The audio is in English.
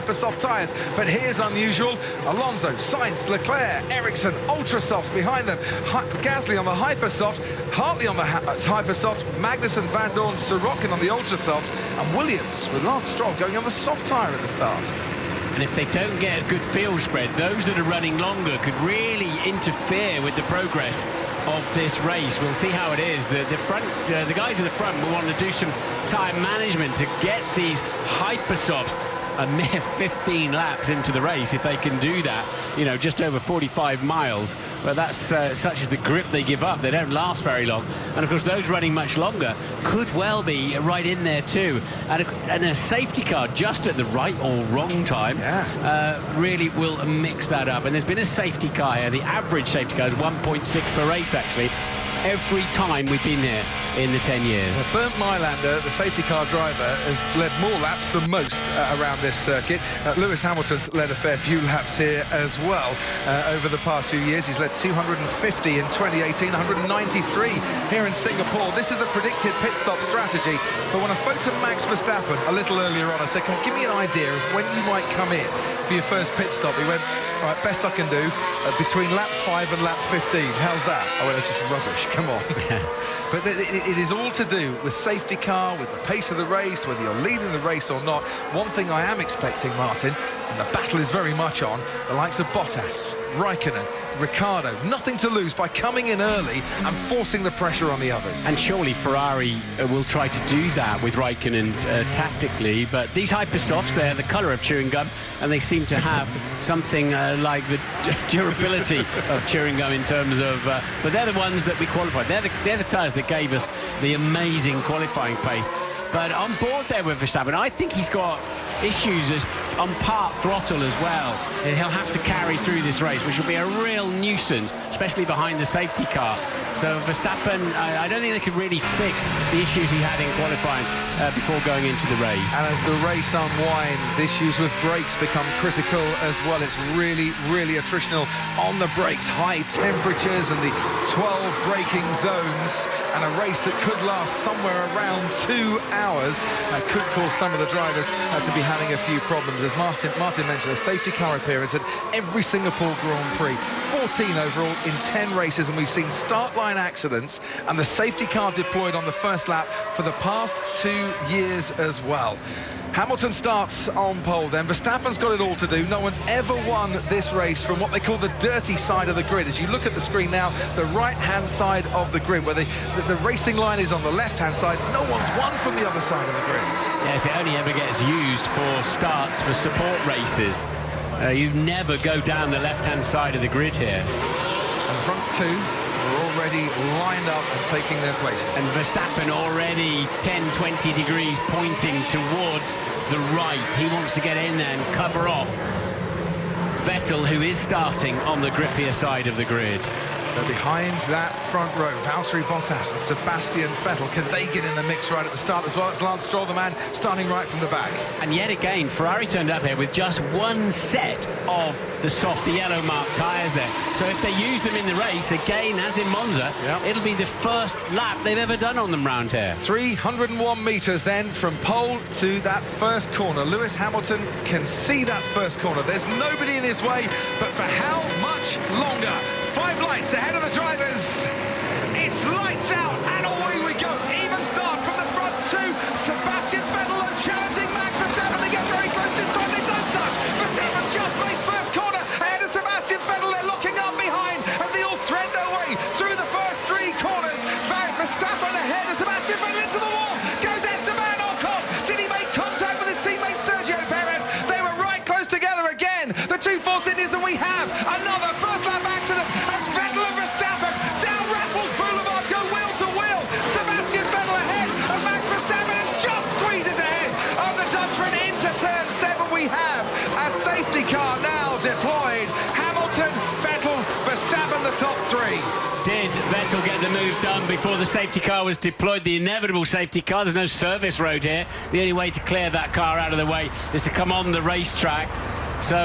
Hypersoft tyres. But here's unusual. Alonso, Sainz, Leclerc, Ericsson, Ultrasofts behind them. Gasly on the Hypersoft, Hartley on the Hypersoft, Magnussen, Van Dorn, Sorokin on the Ultrasoft, and Williams with Lance Stroll going on the soft tyre at the start. And if they don't get a good field spread, those that are running longer could really interfere with the progress of this race. We'll see how it is. The guys at the front will want to do some tyre management to get these Hypersofts a mere 15 laps into the race. If they can do that, you know, just over 45 miles, well, that's such as the grip they give up. They don't last very long. And of course, those running much longer could well be right in there too. And a safety car just at the right or wrong time really will mix that up. And there's been a safety car here. The average safety car is 1.6 per race, actually, every time we've been here in the 10 years. Bernd Mailander, the safety car driver, has led more laps than most around this circuit. Lewis Hamilton's led a fair few laps here as well over the past few years. He's led 250 in 2018, 193 here in Singapore. This is the predicted pit stop strategy. But when I spoke to Max Verstappen a little earlier on, I said, "Come on, give me an idea of when you might come in for your first pit stop." He went, "All right, best I can do between lap 5 and lap 15. How's that?" I went, "That's just rubbish. Come on." But it is all to do with safety car, with the pace of the race, whether you're leading the race or not. One thing I am expecting, Martin, and the battle is very much on, the likes of Bottas, Raikkonen, Ricciardo, nothing to lose by coming in early and forcing the pressure on the others. And surely Ferrari will try to do that with Raikkonen tactically, but these Hypersofts, they're the colour of chewing gum, and they seem to have something like the durability of chewing gum in terms of... but they're the ones that we qualified. They're the tyres that gave us the amazing qualifying pace. But on board there with Verstappen, I think he's got issues on part throttle as well. He'll have to carry through this race, which will be a real nuisance, especially behind the safety car. So Verstappen, I don't think they could really fix the issues he had in qualifying before going into the race. And as the race unwinds, issues with brakes become critical as well. It's really, really attritional on the brakes. High temperatures and the 12 braking zones, and a race that could last somewhere around 2 hours could cause some of the drivers to be having a few problems. As Martin mentioned, a safety car appearance at every Singapore Grand Prix. 14 overall in 10 races, and we've seen start line accidents and the safety car deployed on the first lap for the past 2 years as well. Hamilton starts on pole then. Verstappen's got it all to do. No one's ever won this race from what they call the dirty side of the grid. As you look at the screen now, the right-hand side of the grid, where the racing line is on the left-hand side. No one's won from the other side of the grid. Yes, it only ever gets used for starts for support races. You never go down the left-hand side of the grid here. And front two are already lined up and taking their places. And Verstappen already 10-20 degrees pointing towards the right. He wants to get in there and cover off Vettel, who is starting on the grippier side of the grid. So behind that front row, Valtteri Bottas and Sebastian Vettel, can they get in the mix right at the start as well? It's Lance Stroll, the man starting right from the back. And yet again, Ferrari turned up here with just one set of the soft, the yellow mark tyres there. So if they use them in the race, again, as in Monza, it'll be the first lap they've ever done on them round here. 301 metres then from pole to that first corner. Lewis Hamilton can see that first corner. There's nobody in his way, but for how much longer? 5 lights ahead of the drivers. It's lights out, and away we go. Even start from the front two. Sebastian Vettel are challenging Max Verstappen. They get very close this time. They don't touch. Verstappen just makes first corner ahead of Sebastian Vettel. They're looking up behind as they all thread their way through the first 3 corners. Verstappen ahead of Sebastian Vettel into the wall. Goes Esteban Ocon. Did he make contact with his teammate Sergio Perez? They were right close together again. The 2 Force Indies, and we have another first lap accident. Vettel and Verstappen down Red Bull Boulevard, go wheel to wheel. Sebastian Vettel ahead of Max Verstappen and just squeezes ahead of the Dutchman into turn 7. We have a safety car now deployed. Hamilton, Vettel, Verstappen, the top 3. Did Vettel get the move done before the safety car was deployed? The inevitable safety car. There's no service road here. The only way to clear that car out of the way is to come on the racetrack. So